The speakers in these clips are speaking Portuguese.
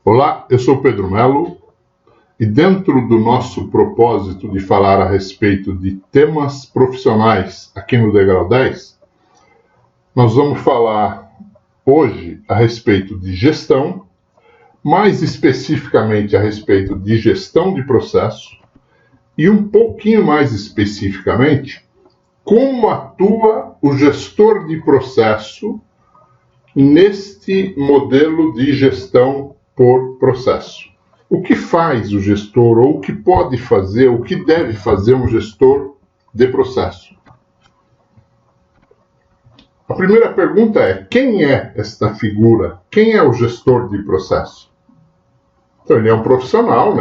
Olá, eu sou Pedro Melo e dentro do nosso propósito de falar a respeito de temas profissionais aqui no Degrau 10, nós vamos falar hoje a respeito de gestão, mais especificamente a respeito de gestão de processo e um pouquinho mais especificamente como atua o gestor de processo neste modelo de gestão por processo. O que faz o gestor, ou o que pode fazer, o que deve fazer um gestor de processo? A primeira pergunta é: quem é esta figura? Quem é o gestor de processo? Então, ele é um profissional,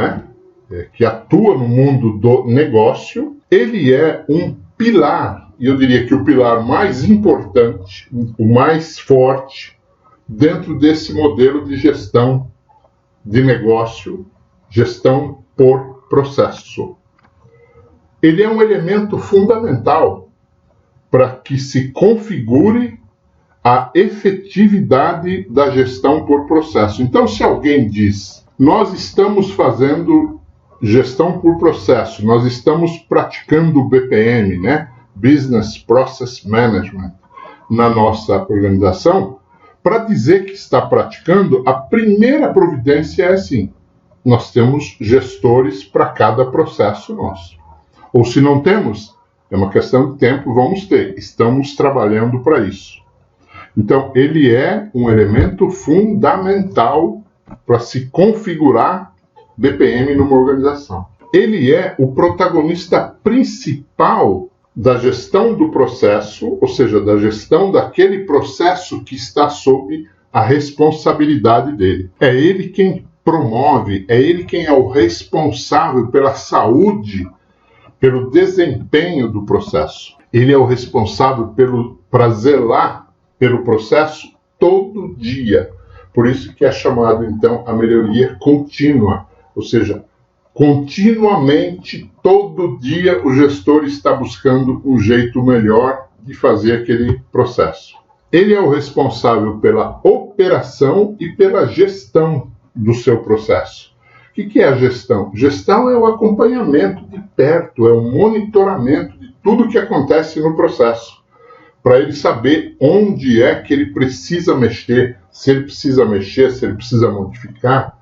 que atua no mundo do negócio. Ele é um pilar, e eu diria que o pilar mais importante, o mais forte, dentro desse modelo de gestão de negócio, gestão por processo. Ele é um elemento fundamental para que se configure a efetividade da gestão por processo. Então, se alguém diz, nós estamos fazendo gestão por processo, nós estamos praticando o BPM, Business Process Management, na nossa organização, para dizer que está praticando, a primeira providência é assim: nós temos gestores para cada processo nosso. Ou se não temos, é uma questão de tempo, vamos ter. Estamos trabalhando para isso. Então, ele é um elemento fundamental para se configurar BPM numa organização. Ele é o protagonista principal da gestão do processo, ou seja, da gestão daquele processo que está sob a responsabilidade dele. É ele quem promove, é ele quem é o responsável pela saúde, pelo desempenho do processo. Ele é o responsável para zelar pelo processo todo dia. Por isso que é chamado, então, a melhoria contínua, ou seja, continuamente, todo dia, o gestor está buscando um jeito melhor de fazer aquele processo. Ele é o responsável pela operação e pela gestão do seu processo. O que é a gestão? Gestão é o acompanhamento de perto, é o monitoramento de tudo que acontece no processo, para ele saber onde é que ele precisa mexer, se ele precisa modificar,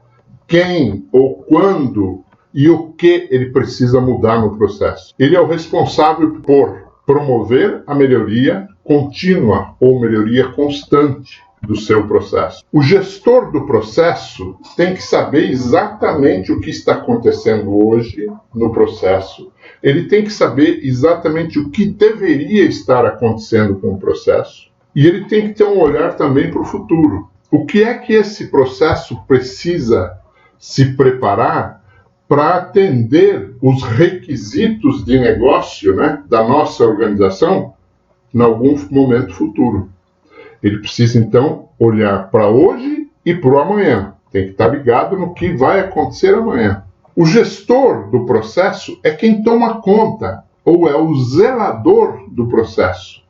quem ou quando e o que ele precisa mudar no processo. Ele é o responsável por promover a melhoria contínua ou melhoria constante do seu processo. O gestor do processo tem que saber exatamente o que está acontecendo hoje no processo. Ele tem que saber exatamente o que deveria estar acontecendo com o processo. E ele tem que ter um olhar também para o futuro. O que é que esse processo precisa se preparar para atender os requisitos de negócio, da nossa organização em algum momento futuro. Ele precisa, então, olhar para hoje e para o amanhã. Tem que estar ligado no que vai acontecer amanhã. O gestor do processo é quem toma conta, ou é o zelador do processo.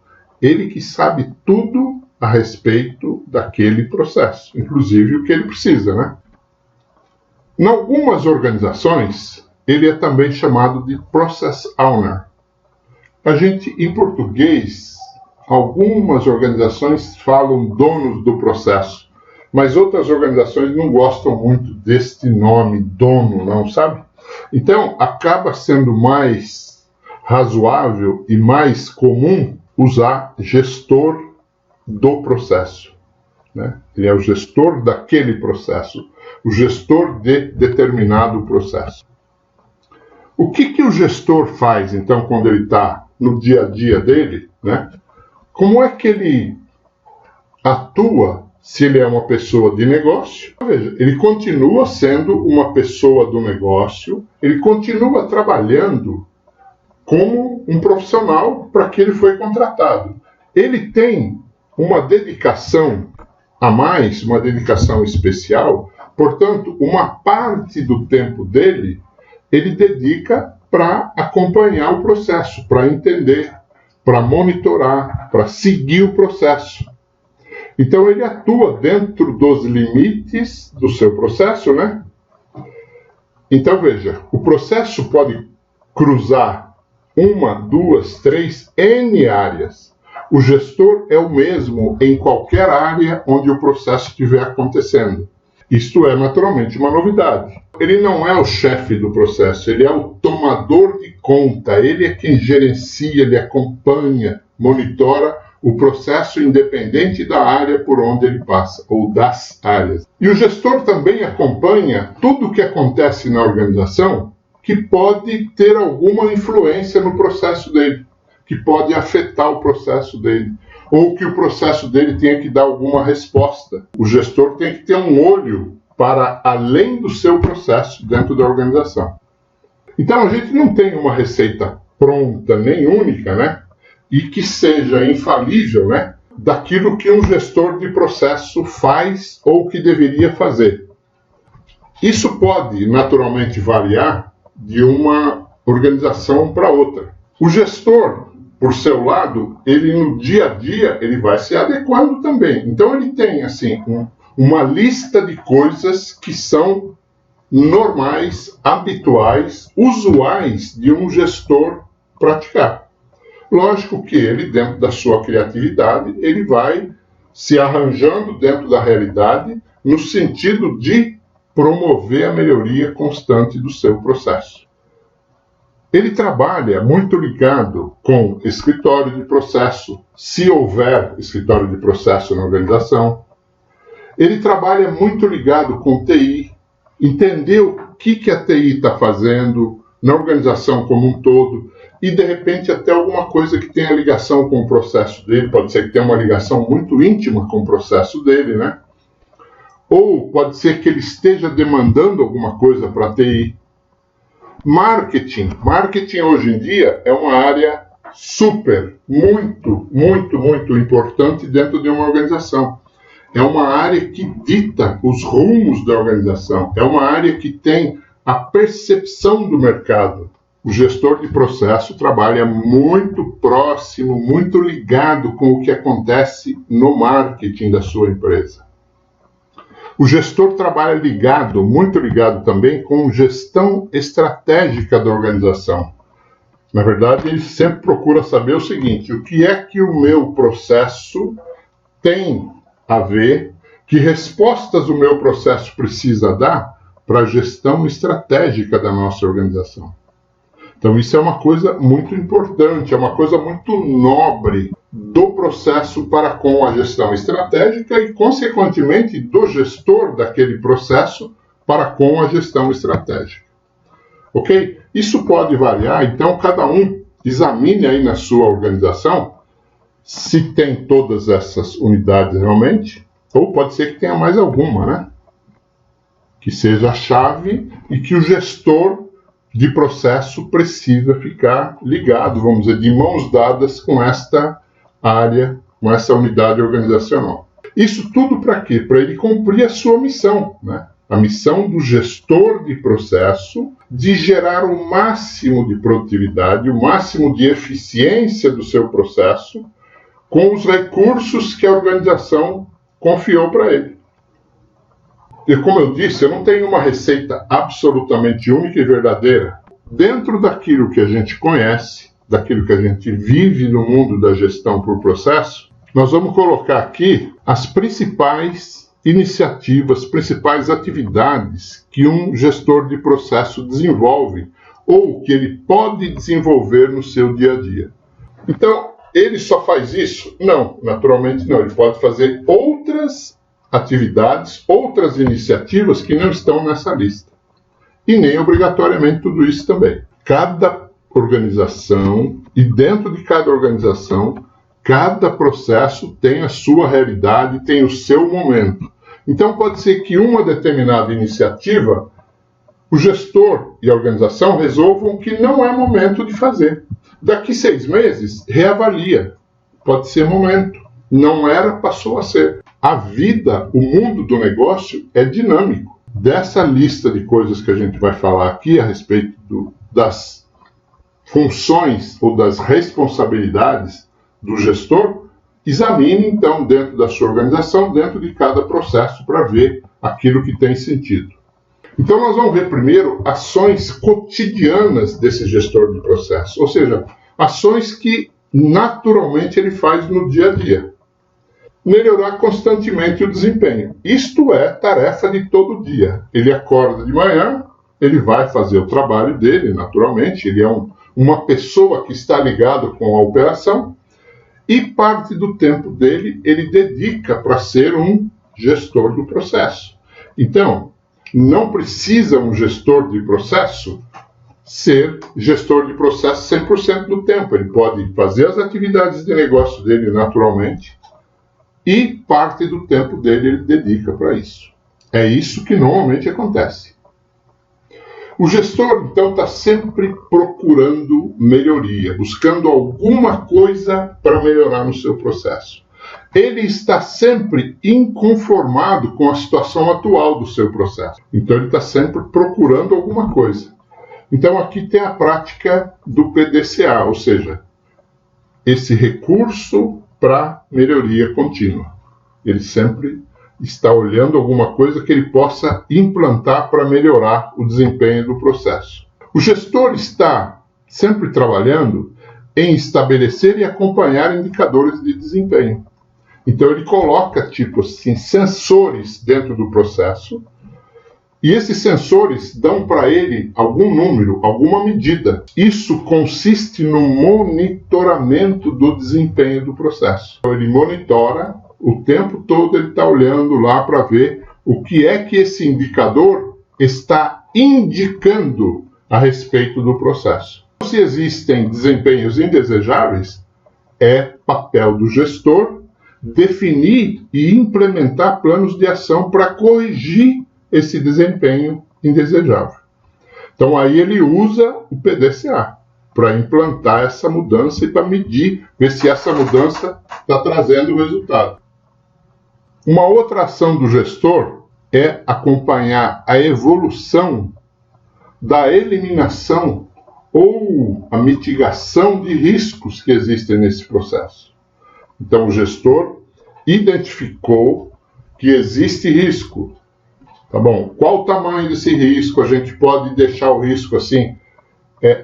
Ele que sabe tudo a respeito daquele processo, inclusive o que ele precisa, Em algumas organizações, ele é também chamado de Process Owner. Em português, algumas organizações falam donos do processo, mas outras organizações não gostam muito deste nome, dono, não, sabe? Então, acaba sendo mais razoável e mais comum usar gestor do processo. Ele é o gestor daquele processo, o gestor de determinado processo. O que o gestor faz, então, quando ele está no dia a dia dele? Como é que ele atua se ele é uma pessoa de negócio? Veja, ele continua sendo uma pessoa do negócio, ele continua trabalhando como um profissional para que ele foi contratado. Ele tem uma dedicação a mais, uma dedicação especial, portanto, uma parte do tempo dele ele dedica para acompanhar o processo, para entender, para monitorar, para seguir o processo. Então ele atua dentro dos limites do seu processo, né? Então veja, o processo pode cruzar 1, 2, 3, N áreas. O gestor é o mesmo em qualquer área onde o processo estiver acontecendo. Isto é naturalmente uma novidade. Ele não é o chefe do processo, ele é o tomador de conta, ele é quem gerencia, ele acompanha, monitora o processo independente da área por onde ele passa, ou das áreas. E o gestor também acompanha tudo o que acontece na organização que pode ter alguma influência no processo dele, que pode afetar o processo dele, ou que o processo dele tenha que dar alguma resposta. O gestor tem que ter um olho para além do seu processo dentro da organização. Então a gente não tem uma receita pronta, nem única, né? E que seja infalível, né? Daquilo que um gestor de processo faz ou que deveria fazer. Isso pode naturalmente variar de uma organização para outra. O gestor, por seu lado, ele no dia a dia ele vai se adequando também. Então ele tem assim uma lista de coisas que são normais, habituais, usuais de um gestor praticar. Lógico que ele, dentro da sua criatividade, ele vai se arranjando dentro da realidade no sentido de promover a melhoria constante do seu processo. Ele trabalha muito ligado com escritório de processo, se houver escritório de processo na organização. Ele trabalha muito ligado com TI, entender o que a TI está fazendo na organização como um todo, e de repente até alguma coisa que tenha ligação com o processo dele, pode ser que tenha uma ligação muito íntima com o processo dele, né? Ou pode ser que ele esteja demandando alguma coisa para a TI. Marketing hoje em dia é uma área muito importante dentro de uma organização. É uma área que dita os rumos da organização, é uma área que tem a percepção do mercado. O gestor de processo trabalha muito próximo, muito ligado com o que acontece no marketing da sua empresa. O gestor trabalha muito ligado também com gestão estratégica da organização. Na verdade, ele sempre procura saber o seguinte: o que é que o meu processo tem a ver, que respostas o meu processo precisa dar para a gestão estratégica da nossa organização. Então isso é uma coisa muito importante, é uma coisa muito nobre do processo para com a gestão estratégica e, consequentemente, do gestor daquele processo para com a gestão estratégica. Ok? Isso pode variar, então cada um examine aí na sua organização se tem todas essas unidades realmente, ou pode ser que tenha mais alguma, né? Que seja a chave e que o gestor de processo precisa ficar ligado, vamos dizer, de mãos dadas com esta área, com essa unidade organizacional. Isso tudo para quê? Para ele cumprir a sua missão, né? A missão do gestor de processo de gerar o máximo de produtividade, o máximo de eficiência do seu processo com os recursos que a organização confiou para ele. E como eu disse, eu não tenho uma receita absolutamente única e verdadeira. Dentro daquilo que a gente conhece, daquilo que a gente vive no mundo da gestão por processo, nós vamos colocar aqui as principais iniciativas, principais atividades que um gestor de processo desenvolve ou que ele pode desenvolver no seu dia a dia. Então, ele só faz isso? Não, naturalmente não. Ele pode fazer outras atividades, outras iniciativas que não estão nessa lista. E nem obrigatoriamente tudo isso também. Cada organização, e dentro de cada organização, cada processo tem a sua realidade, tem o seu momento. Então pode ser que uma determinada iniciativa, o gestor e a organização resolvam que não é momento de fazer. Daqui 6 meses, reavalia. Pode ser momento. Não era, passou a ser. A vida, o mundo do negócio é dinâmico. Dessa lista de coisas que a gente vai falar aqui a respeito das funções ou das responsabilidades do gestor, examine, então, dentro da sua organização, dentro de cada processo, para ver aquilo que tem sentido. Então, nós vamos ver primeiro ações cotidianas desse gestor de processo, ou seja, ações que naturalmente ele faz no dia a dia. Melhorar constantemente o desempenho. Isto é tarefa de todo dia. Ele acorda de manhã, ele vai fazer o trabalho dele, naturalmente, ele é uma pessoa que está ligada com a operação, e parte do tempo dele ele dedica para ser um gestor do processo. Então, não precisa um gestor de processo ser gestor de processo 100% do tempo. Ele pode fazer as atividades de negócio dele naturalmente e parte do tempo dele ele dedica para isso. É isso que normalmente acontece. O gestor, então, está sempre procurando melhoria, buscando alguma coisa para melhorar no seu processo. Ele está sempre inconformado com a situação atual do seu processo. Então, ele está sempre procurando alguma coisa. Então, aqui tem a prática do PDCA, ou seja, esse recurso para melhoria contínua. Ele sempre está olhando alguma coisa que ele possa implantar para melhorar o desempenho do processo. O gestor está sempre trabalhando em estabelecer e acompanhar indicadores de desempenho. Então ele coloca, tipo assim, sensores dentro do processo, e esses sensores dão para ele algum número, alguma medida. Isso consiste no monitoramento do desempenho do processo. Então, ele monitora o tempo todo, ele está olhando lá para ver o que é que esse indicador está indicando a respeito do processo. Se existem desempenhos indesejáveis, é papel do gestor definir e implementar planos de ação para corrigir esse desempenho indesejável. Então aí ele usa o PDCA para implantar essa mudança e para medir, ver se essa mudança está trazendo resultado. Uma outra ação do gestor é acompanhar a evolução da eliminação ou a mitigação de riscos que existem nesse processo. Então o gestor identificou que existe risco. Tá bom? Qual o tamanho desse risco? A gente pode deixar o risco assim,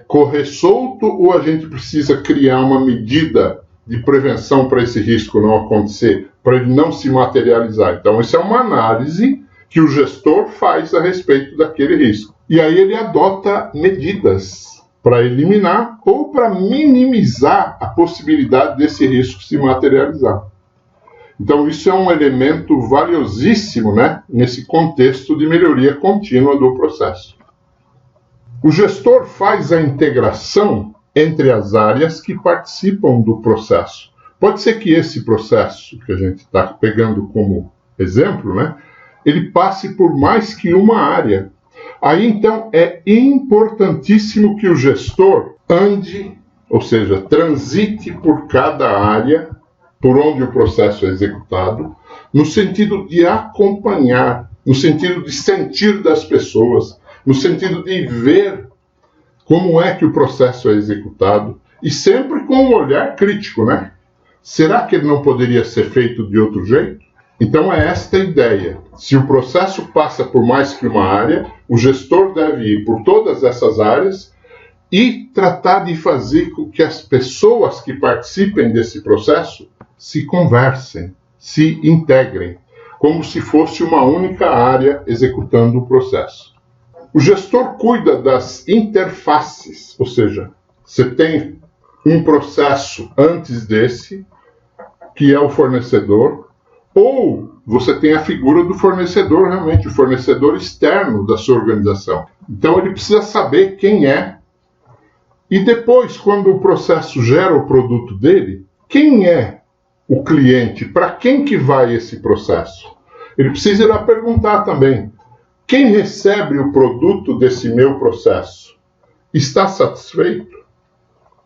correr solto, ou a gente precisa criar uma medida de prevenção para esse risco não acontecer, para ele não se materializar? Então, isso é uma análise que o gestor faz a respeito daquele risco. E aí ele adota medidas para eliminar ou para minimizar a possibilidade desse risco se materializar. Então, isso é um elemento valiosíssimo, né, nesse contexto de melhoria contínua do processo. O gestor faz a integração entre as áreas que participam do processo. Pode ser que esse processo que a gente está pegando como exemplo, né, ele passe por mais que uma área. Aí, então, é importantíssimo que o gestor ande, ou seja, transite por cada área por onde o processo é executado, no sentido de acompanhar, no sentido de sentir das pessoas, no sentido de ver como é que o processo é executado, e sempre com um olhar crítico, né? Será que ele não poderia ser feito de outro jeito? Então é esta a ideia. Se o processo passa por mais que uma área, o gestor deve ir por todas essas áreas e tratar de fazer com que as pessoas que participem desse processo se conversem, se integrem, como se fosse uma única área executando o processo. O gestor cuida das interfaces, ou seja, você tem um processo antes desse, que é o fornecedor, ou você tem a figura do fornecedor, realmente, o fornecedor externo da sua organização. Então ele precisa saber quem é, e depois, quando o processo gera o produto dele, quem é o cliente, para quem que vai esse processo? Ele precisa ir lá perguntar também, quem recebe o produto desse meu processo está satisfeito?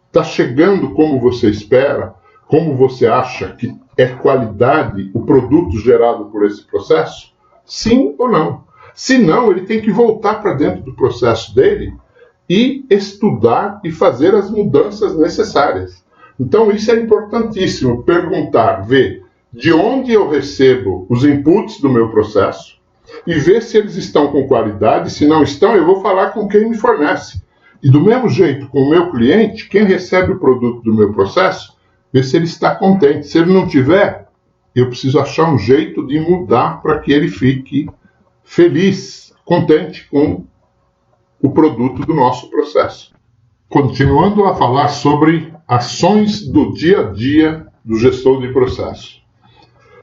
Está chegando como você espera? Como você acha que é qualidade o produto gerado por esse processo? Sim ou não? Se não, ele tem que voltar para dentro do processo dele e estudar e fazer as mudanças necessárias. Então isso é importantíssimo, perguntar, ver de onde eu recebo os inputs do meu processo e ver se eles estão com qualidade. Se não estão, eu vou falar com quem me fornece. E do mesmo jeito, com o meu cliente, quem recebe o produto do meu processo, ver se ele está contente. Se ele não tiver, eu preciso achar um jeito de mudar para que ele fique feliz, contente com o produto do nosso processo. Continuando a falar sobre ações do dia a dia do gestor de processo.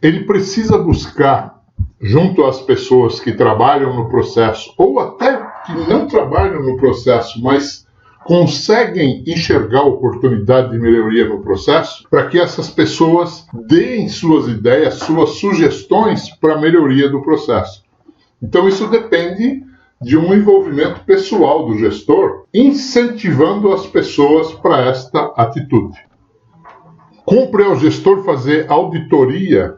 Ele precisa buscar, junto às pessoas que trabalham no processo, ou até que não trabalham no processo, mas conseguem enxergar oportunidade de melhoria no processo, para que essas pessoas deem suas ideias, suas sugestões para a melhoria do processo. Então isso depende de um envolvimento pessoal do gestor, incentivando as pessoas para esta atitude. Cumpre ao gestor fazer auditoria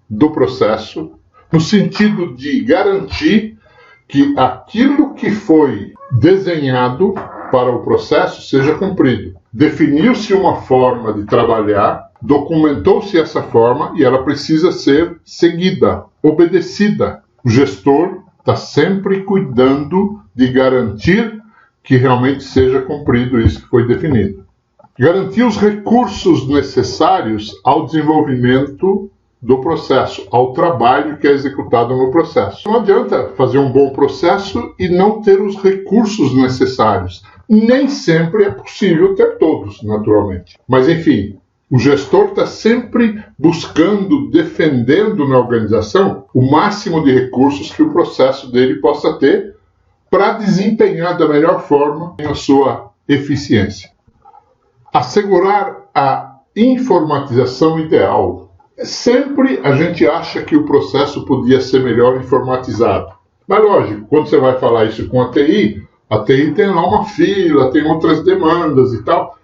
do processo, no sentido de garantir que aquilo que foi desenhado para o processo seja cumprido. Definiu-se uma forma de trabalhar, documentou-se essa forma e ela precisa ser seguida, obedecida. O gestor está sempre cuidando de garantir que realmente seja cumprido isso que foi definido. Garantir os recursos necessários ao desenvolvimento do processo, ao trabalho que é executado no processo. Não adianta fazer um bom processo e não ter os recursos necessários. Nem sempre é possível ter todos, naturalmente. Mas, enfim, o gestor está sempre buscando, defendendo na organização o máximo de recursos que o processo dele possa ter para desempenhar da melhor forma a sua eficiência. Assegurar a informatização ideal. Sempre a gente acha que o processo podia ser melhor informatizado. Mas lógico, quando você vai falar isso com a TI tem lá uma fila, tem outras demandas e tal.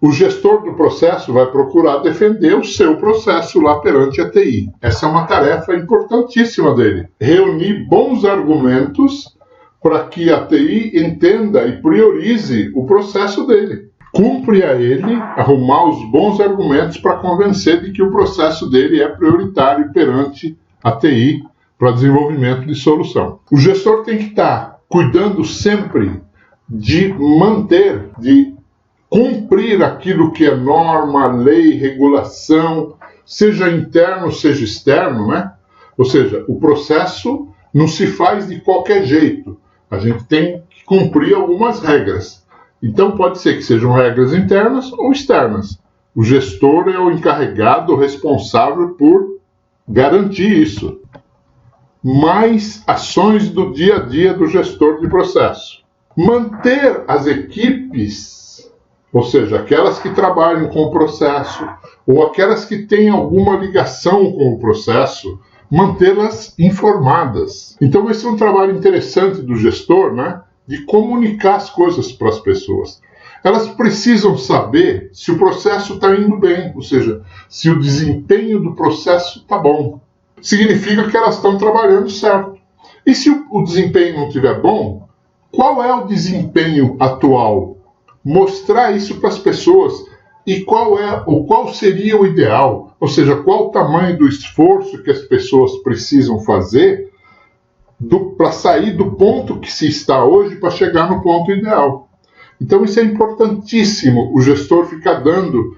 O gestor do processo vai procurar defender o seu processo lá perante a TI. Essa é uma tarefa importantíssima dele. Reunir bons argumentos para que a TI entenda e priorize o processo dele. Cumpre a ele arrumar os bons argumentos para convencer de que o processo dele é prioritário perante a TI para desenvolvimento de solução. O gestor tem que estar cuidando sempre de manter, de cumprir aquilo que é norma, lei, regulação, seja interno, seja externo, né? Ou seja, o processo não se faz de qualquer jeito. A gente tem que cumprir algumas regras. Então pode ser que sejam regras internas ou externas. O gestor é o encarregado, o responsável por garantir isso. Mais ações do dia a dia do gestor de processo. Manter as equipes, ou seja, aquelas que trabalham com o processo, ou aquelas que têm alguma ligação com o processo, mantê-las informadas. Então esse é um trabalho interessante do gestor, né? De comunicar as coisas para as pessoas. Elas precisam saber se o processo está indo bem, ou seja, se o desempenho do processo está bom. Significa que elas estão trabalhando certo. E se o desempenho não estiver bom, qual é o desempenho atual? Mostrar isso para as pessoas e qual seria o ideal, ou seja, qual o tamanho do esforço que as pessoas precisam fazer para sair do ponto que se está hoje para chegar no ponto ideal. Então isso é importantíssimo, o gestor ficar dando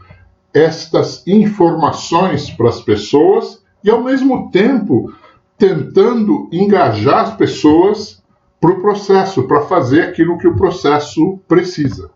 estas informações para as pessoas e ao mesmo tempo tentando engajar as pessoas para o processo, para fazer aquilo que o processo precisa.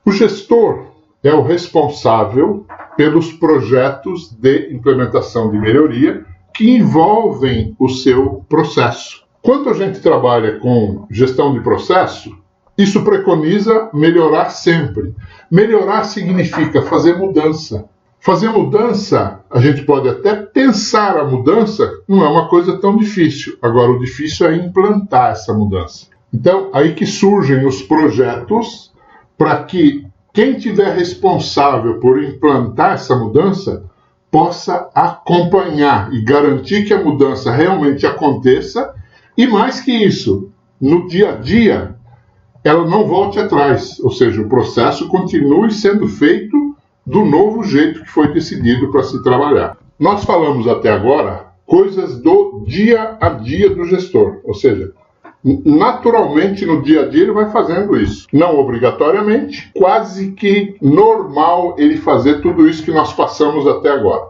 O gestor é o responsável pelos projetos de implementação de melhoria que envolvem o seu processo. Quando a gente trabalha com gestão de processo, isso preconiza melhorar sempre. Melhorar significa fazer mudança. Fazer mudança, a gente pode até pensar a mudança, não é uma coisa tão difícil. Agora, o difícil é implantar essa mudança. Então, aí que surgem os projetos para que quem tiver responsável por implantar essa mudança possa acompanhar e garantir que a mudança realmente aconteça e, mais que isso, no dia a dia, ela não volte atrás, ou seja, o processo continue sendo feito do novo jeito que foi decidido para se trabalhar. Nós falamos até agora coisas do dia a dia do gestor, ou seja, naturalmente no dia a dia ele vai fazendo isso. Não obrigatoriamente, quase que normal ele fazer tudo isso que nós passamos até agora.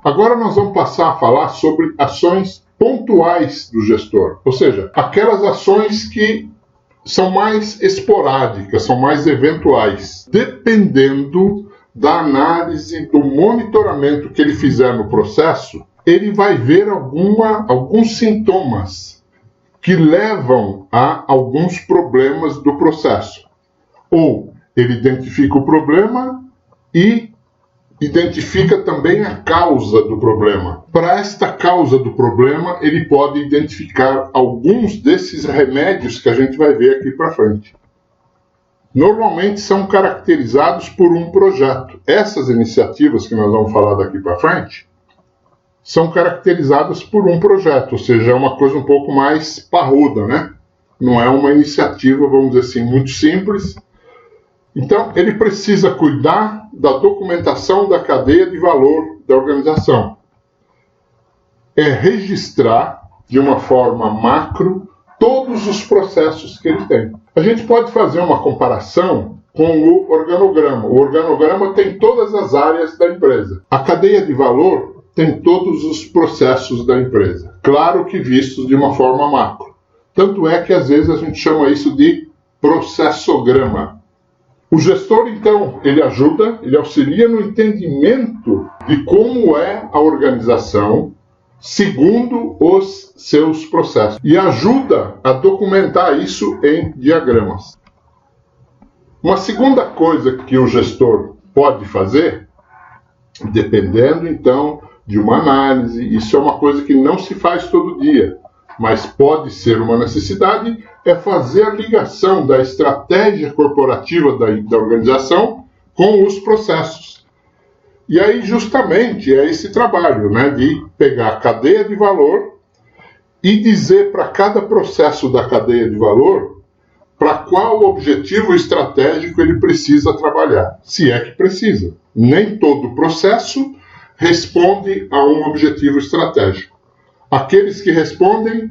Agora nós vamos passar a falar sobre ações pontuais do gestor, ou seja, aquelas ações que são mais esporádicas, são mais eventuais, dependendo da análise, do monitoramento que ele fizer no processo, ele vai ver alguns sintomas que levam a alguns problemas do processo. Ou ele identifica o problema e identifica também a causa do problema. Para esta causa do problema, ele pode identificar alguns desses remédios que a gente vai ver aqui para frente. Normalmente são caracterizados por um projeto. Essas iniciativas que nós vamos falar daqui para frente são caracterizadas por um projeto, ou seja, é uma coisa um pouco mais parruda, né? Não é uma iniciativa, vamos dizer assim, muito simples. Então, ele precisa cuidar da documentação da cadeia de valor da organização. É registrar, de uma forma macro, todos os processos que ele tem. A gente pode fazer uma comparação com o organograma. O organograma tem todas as áreas da empresa. A cadeia de valor tem todos os processos da empresa. Claro que vistos de uma forma macro. Tanto é que, às vezes, a gente chama isso de processograma. O gestor, então, ele auxilia no entendimento de como é a organização segundo os seus processos e ajuda a documentar isso em diagramas. Uma segunda coisa que o gestor pode fazer, dependendo, então, de uma análise, isso é uma coisa que não se faz todo dia, mas pode ser uma necessidade, é fazer a ligação da estratégia corporativa da organização com os processos. E aí, justamente, é esse trabalho, né, de pegar a cadeia de valor e dizer para cada processo da cadeia de valor para qual objetivo estratégico ele precisa trabalhar, se é que precisa. Nem todo processo responde a um objetivo estratégico. Aqueles que respondem,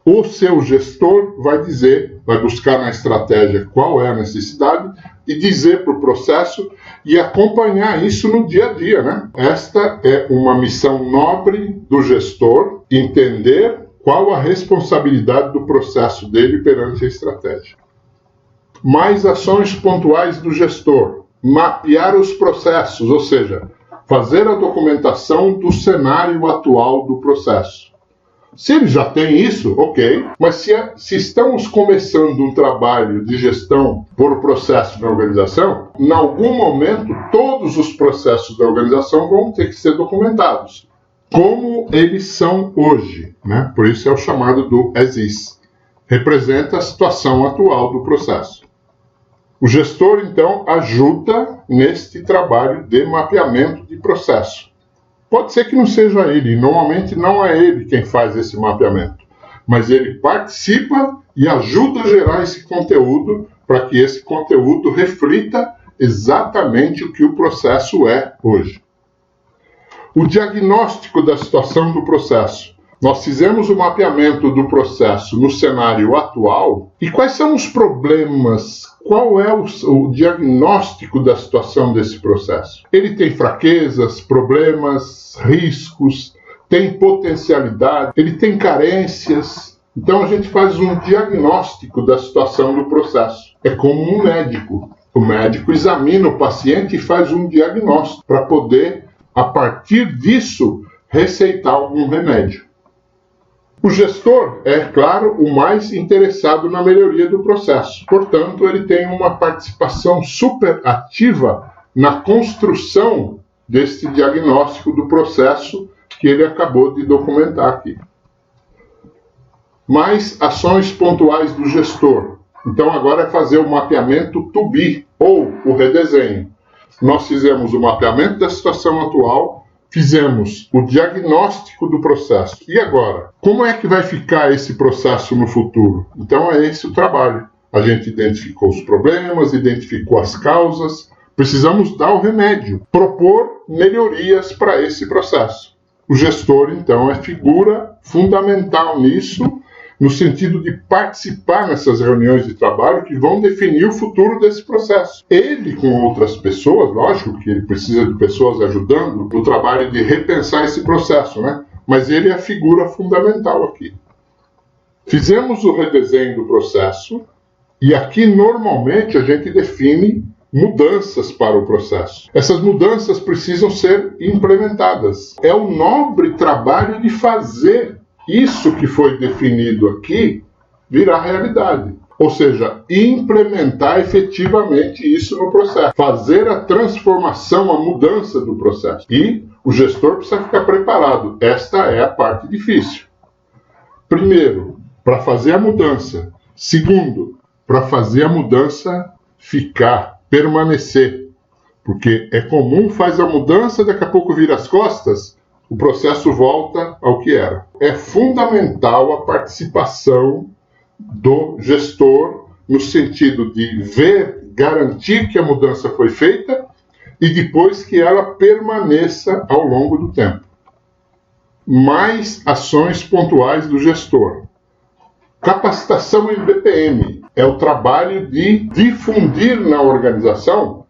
o seu gestor vai buscar na estratégia qual é a necessidade e dizer para o processo e acompanhar isso no dia a dia, né? Esta é uma missão nobre do gestor, entender qual a responsabilidade do processo dele perante a estratégia. Mais ações pontuais do gestor. Mapear os processos, ou seja, fazer a documentação do cenário atual do processo. Se ele já tem isso, ok, mas se estamos começando um trabalho de gestão por processo da organização, em algum momento todos os processos da organização vão ter que ser documentados, como eles são hoje, né? Por isso é o chamado do as-is. Representa a situação atual do processo. O gestor, então, ajuda neste trabalho de mapeamento de processo. Pode ser que não seja ele, normalmente não é ele quem faz esse mapeamento, mas ele participa e ajuda a gerar esse conteúdo para que esse conteúdo reflita exatamente o que o processo é hoje. O diagnóstico da situação do processo. Nós fizemos o mapeamento do processo no cenário atual. E quais são os problemas? Qual é o diagnóstico da situação desse processo? Ele tem fraquezas, problemas, riscos, tem potencialidade, ele tem carências. Então a gente faz um diagnóstico da situação do processo. É como um médico. O médico examina o paciente e faz um diagnóstico para poder, a partir disso, receitar algum remédio. O gestor é, claro, o mais interessado na melhoria do processo. Portanto, ele tem uma participação super ativa na construção desse diagnóstico do processo que ele acabou de documentar aqui. Mais ações pontuais do gestor. Então, agora é fazer o mapeamento to be, ou o redesenho. Nós fizemos o mapeamento da situação atual, fizemos o diagnóstico do processo. E agora? Como é que vai ficar esse processo no futuro? Então é esse o trabalho. A gente identificou os problemas, identificou as causas, Precisamos dar o remédio, propor melhorias para esse processo. O gestor, então, é figura fundamental nisso, no sentido de participar nessas reuniões de trabalho que vão definir o futuro desse processo. Ele, com outras pessoas, lógico que ele precisa de pessoas ajudando no trabalho de repensar esse processo, né? Mas ele é a figura fundamental aqui. Fizemos o redesenho do processo e aqui, normalmente, a gente define mudanças para o processo. Essas mudanças precisam ser implementadas. É o nobre trabalho de fazer isso que foi definido aqui virar realidade. Ou seja, implementar efetivamente isso no processo. Fazer a transformação, a mudança do processo. E o gestor precisa ficar preparado. Esta é a parte difícil. Primeiro, para fazer a mudança. Segundo, para fazer a mudança ficar, permanecer. Porque é comum, faz a mudança, daqui a pouco vira as costas, o processo volta ao que era. É fundamental a participação do gestor no sentido de ver, garantir que a mudança foi feita e depois que ela permaneça ao longo do tempo. Mais ações pontuais do gestor. Capacitação em BPM é o trabalho de difundir na organização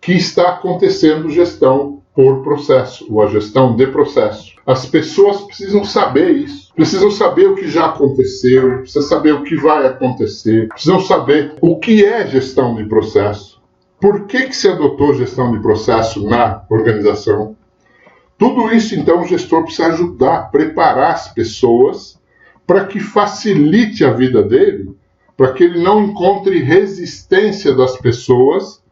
que está acontecendo gestão por processo, ou a gestão de processo. As pessoas precisam saber isso, precisam saber o que já aconteceu, precisam saber o que vai acontecer, precisam saber o que é gestão de processo, por que se adotou gestão de processo na organização. Tudo isso, então, o gestor precisa ajudar, preparar as pessoas para que facilite a vida dele, para que ele não encontre resistência das pessoas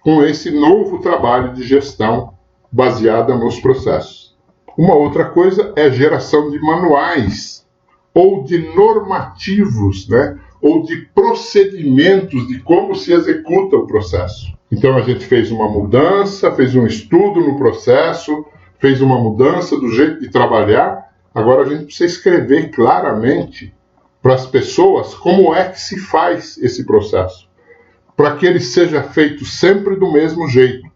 com esse novo trabalho de gestão baseada nos processos. Uma outra coisa é a geração de manuais ou de normativos, né? Ou de procedimentos de como se executa o processo. Então a gente fez uma mudança, fez um estudo no processo, fez uma mudança do jeito de trabalhar. Agora a gente precisa escrever claramente para as pessoas como é que se faz esse processo, para que ele seja feito sempre do mesmo jeito.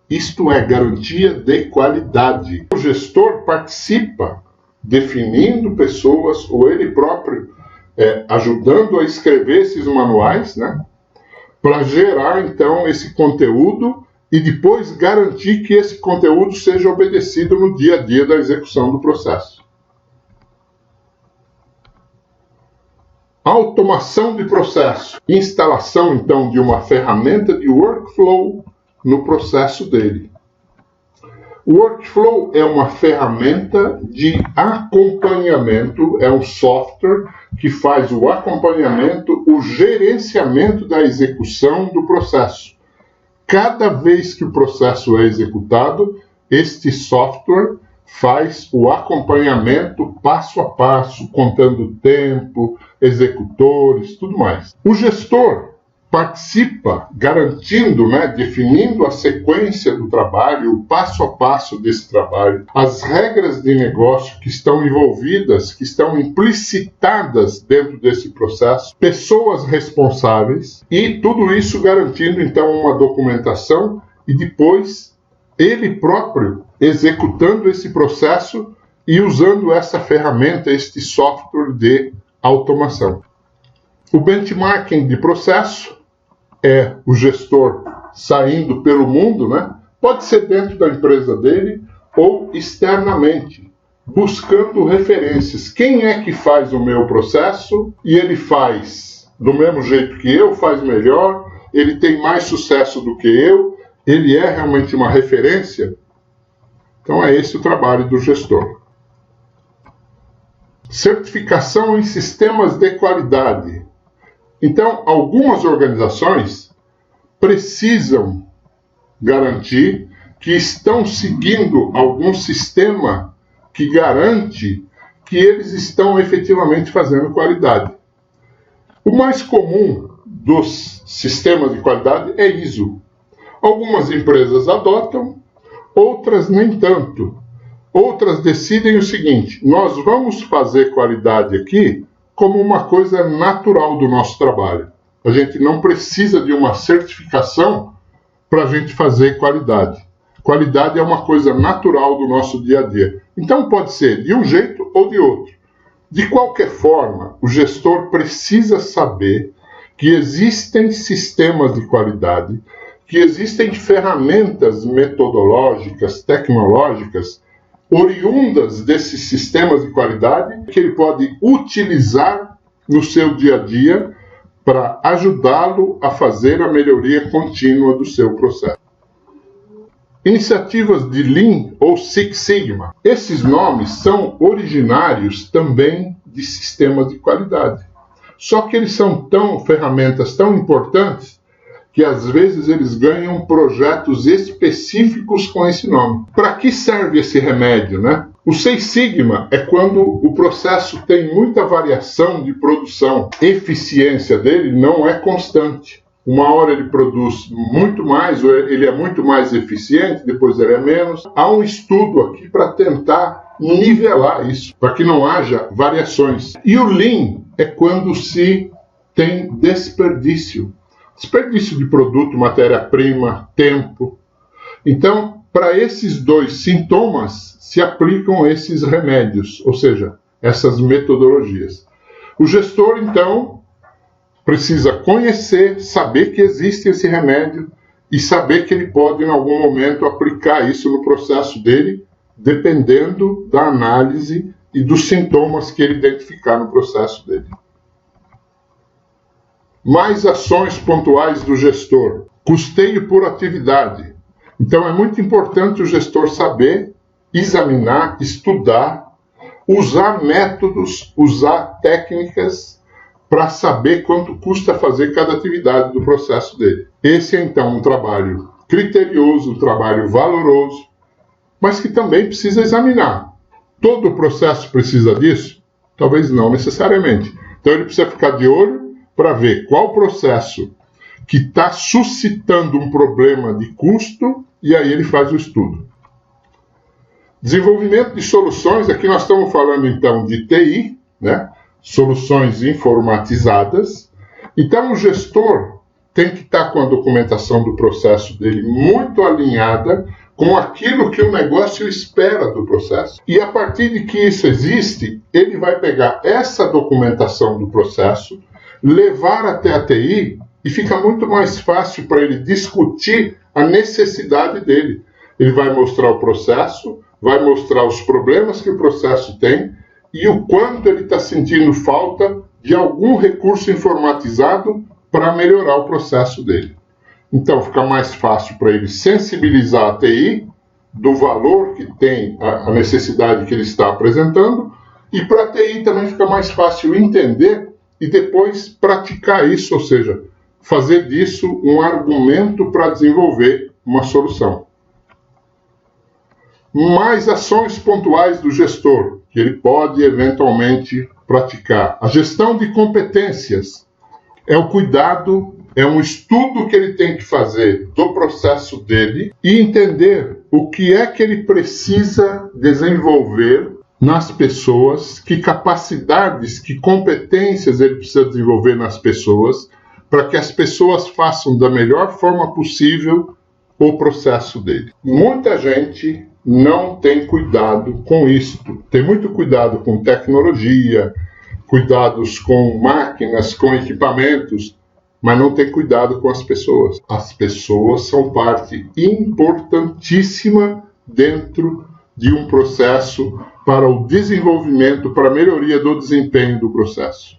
Isto é garantia de qualidade. O gestor participa definindo pessoas, ou ele próprio ajudando a escrever esses manuais, né, para gerar então esse conteúdo e depois garantir que esse conteúdo seja obedecido no dia a dia da execução do processo. Automação de processo. Instalação, então, de uma ferramenta de workflow no processo dele. O workflow é uma ferramenta de acompanhamento, é um software que faz o acompanhamento, o gerenciamento da execução do processo. Cada vez que o processo é executado, este software faz o acompanhamento passo a passo, contando tempo, executores, tudo mais. O gestor participa garantindo, definindo a sequência do trabalho, o passo a passo desse trabalho, as regras de negócio que estão envolvidas, que estão implicitadas dentro desse processo, pessoas responsáveis e tudo isso garantindo então uma documentação e depois ele próprio executando esse processo e usando essa ferramenta, este software de automação. O benchmarking de processo é o gestor saindo pelo mundo, pode ser dentro da empresa dele ou externamente, buscando referências. Quem é que faz o meu processo e ele faz do mesmo jeito que eu, faz melhor, ele tem mais sucesso do que eu, ele é realmente uma referência? Então é esse o trabalho do gestor. Certificação em sistemas de qualidade. Então, algumas organizações precisam garantir que estão seguindo algum sistema que garante que eles estão efetivamente fazendo qualidade. O mais comum dos sistemas de qualidade é ISO. Algumas empresas adotam, outras nem tanto. Outras decidem o seguinte: nós vamos fazer qualidade aqui como uma coisa natural do nosso trabalho. A gente não precisa de uma certificação para a gente fazer qualidade. Qualidade é uma coisa natural do nosso dia a dia. Então pode ser de um jeito ou de outro. De qualquer forma, o gestor precisa saber que existem sistemas de qualidade, que existem ferramentas metodológicas, tecnológicas, oriundas desses sistemas de qualidade, que ele pode utilizar no seu dia a dia para ajudá-lo a fazer a melhoria contínua do seu processo. Iniciativas de Lean ou Six Sigma. Esses nomes são originários também de sistemas de qualidade. Só que eles são ferramentas tão importantes que às vezes eles ganham projetos específicos com esse nome. Para que serve esse remédio, né? O Six Sigma é quando o processo tem muita variação de produção. A eficiência dele não é constante. Uma hora ele produz muito mais, ou ele é muito mais eficiente, depois ele é menos. Há um estudo aqui para tentar nivelar isso, para que não haja variações. E o Lean é quando se tem desperdício. Desperdício de produto, matéria-prima, tempo. Então, para esses dois sintomas, se aplicam esses remédios, ou seja, essas metodologias. O gestor, então, precisa conhecer, saber que existe esse remédio e saber que ele pode, em algum momento, aplicar isso no processo dele, dependendo da análise e dos sintomas que ele identificar no processo dele. Mais ações pontuais do gestor. Custeio por atividade. Então, é muito importante o gestor saber, examinar, estudar, usar métodos, usar técnicas para saber quanto custa fazer cada atividade do processo dele. Esse é, então, um trabalho criterioso, um trabalho valoroso, mas que também precisa examinar. Todo o processo precisa disso? Talvez não necessariamente. Então, ele precisa ficar de olho para ver qual processo que está suscitando um problema de custo e aí ele faz o estudo. Desenvolvimento de soluções, aqui nós estamos falando, então, de TI, né? Soluções informatizadas. Então, o gestor tem que estar com a documentação do processo dele muito alinhada com aquilo que o negócio espera do processo. E a partir de que isso existe, ele vai pegar essa documentação do processo, levar até a TI e fica muito mais fácil para ele discutir a necessidade dele. Ele vai mostrar o processo, vai mostrar os problemas que o processo tem e o quanto ele está sentindo falta de algum recurso informatizado para melhorar o processo dele. Então, fica mais fácil para ele sensibilizar a TI do valor que tem a necessidade que ele está apresentando e para a TI também fica mais fácil entender e depois praticar isso, ou seja, fazer disso um argumento para desenvolver uma solução. Mais ações pontuais do gestor, que ele pode eventualmente praticar. A gestão de competências é o cuidado, é um estudo que ele tem que fazer do processo dele e entender o que é que ele precisa desenvolver nas pessoas, que capacidades, que competências ele precisa desenvolver nas pessoas, para que as pessoas façam da melhor forma possível o processo dele. Muita gente não tem cuidado com isto. Tem muito cuidado com tecnologia, cuidados com máquinas, com equipamentos, mas não tem cuidado com as pessoas. As pessoas são parte importantíssima dentro de um processo para o desenvolvimento, para a melhoria do desempenho do processo.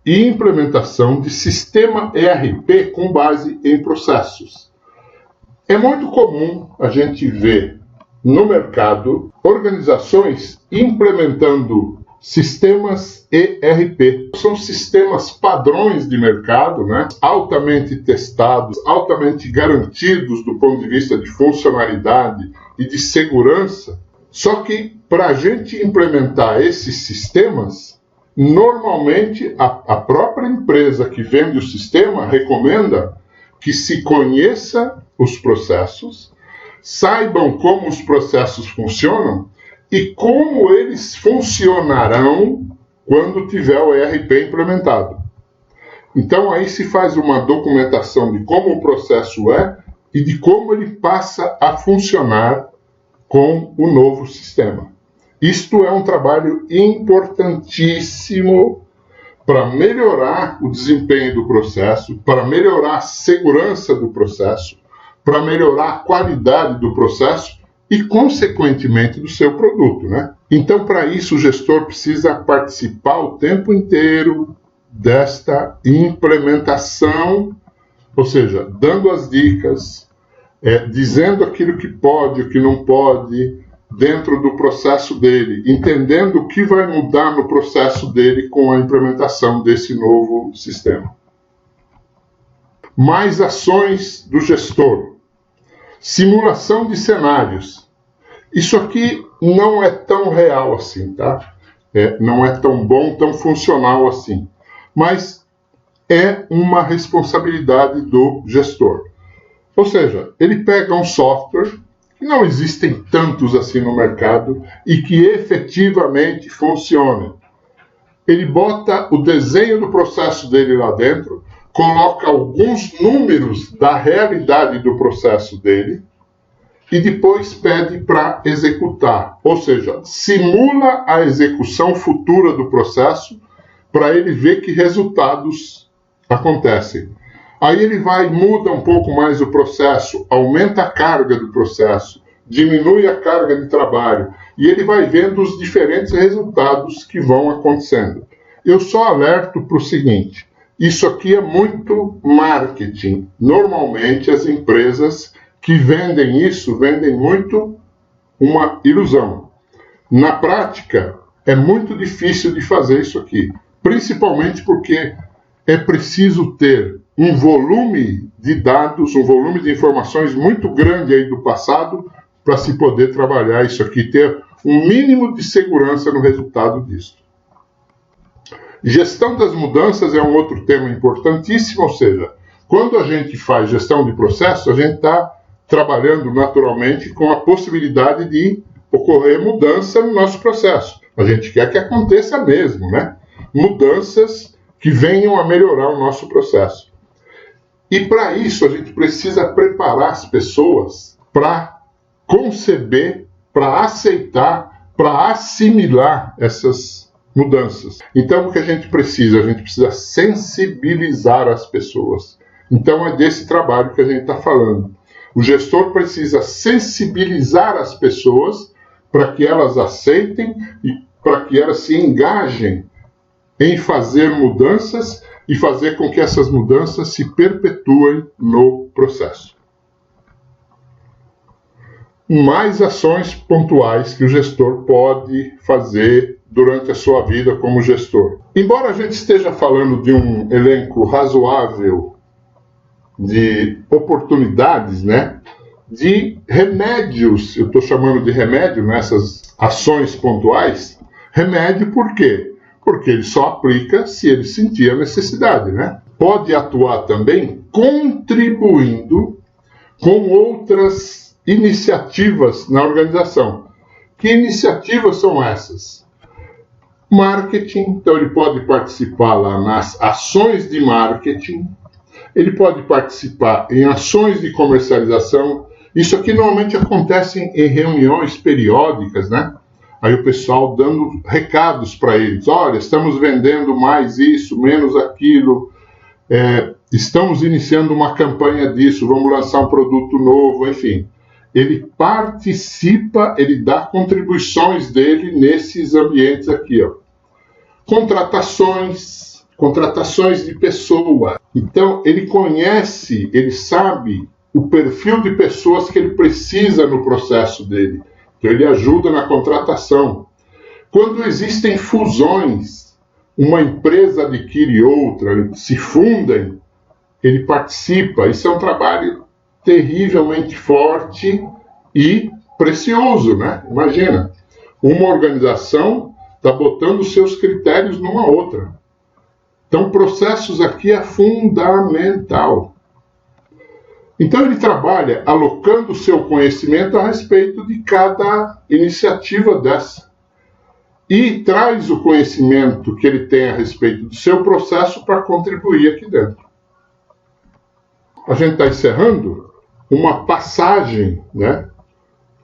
E implementação de sistema ERP com base em processos. É muito comum a gente ver no mercado organizações implementando sistemas ERP. São sistemas padrões de mercado, né? Altamente testados, altamente garantidos do ponto de vista de funcionalidade e de segurança. Só que para a gente implementar esses sistemas, normalmente a própria empresa que vende o sistema recomenda que se conheça os processos, saibam como os processos funcionam e como eles funcionarão quando tiver o ERP implementado. Então aí se faz uma documentação de como o processo é e de como ele passa a funcionar com o novo sistema. Isto é um trabalho importantíssimo para melhorar o desempenho do processo, para melhorar a segurança do processo, para melhorar a qualidade do processo e, consequentemente, do seu produto, né? Então, para isso, o gestor precisa participar o tempo inteiro desta implementação, ou seja, dando as dicas, dizendo aquilo que pode, o que não pode, dentro do processo dele, entendendo o que vai mudar no processo dele com a implementação desse novo sistema. Mais ações do gestor. Simulação de cenários. Isso aqui não é tão real assim, tá? Não é tão bom, tão funcional assim. Mas é uma responsabilidade do gestor. Ou seja, ele pega um software, que não existem tantos assim no mercado, e que efetivamente funcionem. Ele bota o desenho do processo dele lá dentro, coloca alguns números da realidade do processo dele e depois pede para executar. Ou seja, simula a execução futura do processo para ele ver que resultados acontecem. Aí ele muda um pouco mais o processo, aumenta a carga do processo, diminui a carga de trabalho e ele vai vendo os diferentes resultados que vão acontecendo. Eu só alerto para o seguinte: isso aqui é muito marketing. Normalmente as empresas que vendem isso vendem muito uma ilusão. Na prática, é muito difícil de fazer isso aqui, principalmente porque é preciso ter um volume de dados, um volume de informações muito grande aí do passado para se poder trabalhar isso aqui, ter um mínimo de segurança no resultado disso. Gestão das mudanças é um outro tema importantíssimo, ou seja, quando a gente faz gestão de processo, a gente está trabalhando naturalmente com a possibilidade de ocorrer mudança no nosso processo. A gente quer que aconteça mesmo, né? Mudanças que venham a melhorar o nosso processo. E para isso a gente precisa preparar as pessoas para conceber, para aceitar, para assimilar essas mudanças. Então o que a gente precisa? A gente precisa sensibilizar as pessoas. Então é desse trabalho que a gente está falando. O gestor precisa sensibilizar as pessoas para que elas aceitem e para que elas se engajem em fazer mudanças e fazer com que essas mudanças se perpetuem no processo. Mais ações pontuais que o gestor pode fazer durante a sua vida como gestor. Embora a gente esteja falando de um elenco razoável de oportunidades, né, de remédios, eu estou chamando de remédio nessas ações pontuais, remédio por quê? Porque ele só aplica se ele sentir a necessidade, né? Pode atuar também contribuindo com outras iniciativas na organização. Que iniciativas são essas? Marketing, então ele pode participar lá nas ações de marketing, ele pode participar em ações de comercialização. Isso aqui normalmente acontece em reuniões periódicas, né? Aí o pessoal dando recados para eles. Olha, estamos vendendo mais isso, menos aquilo. Estamos iniciando uma campanha disso, vamos lançar um produto novo, enfim. Ele participa, ele dá contribuições dele nesses ambientes aqui, ó. Contratações de pessoa. Então, ele conhece, ele sabe o perfil de pessoas que ele precisa no processo dele. Então, ele ajuda na contratação. Quando existem fusões, uma empresa adquire outra, se fundem, ele participa. Isso é um trabalho terrivelmente forte e precioso, né? Imagina, uma organização está botando seus critérios numa outra. Então, processos aqui é fundamental. Então ele trabalha alocando o seu conhecimento a respeito de cada iniciativa dessa. e traz o conhecimento que ele tem a respeito do seu processo para contribuir aqui dentro. A gente está encerrando uma passagem, né?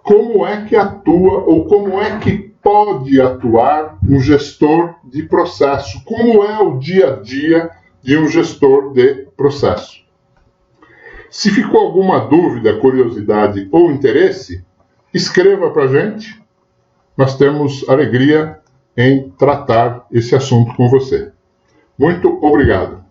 Como é que atua ou como é que pode atuar um gestor de processo? Como é o dia a dia de um gestor de processo? Se ficou alguma dúvida, curiosidade ou interesse, escreva para a gente. Nós temos alegria em tratar esse assunto com você. Muito obrigado.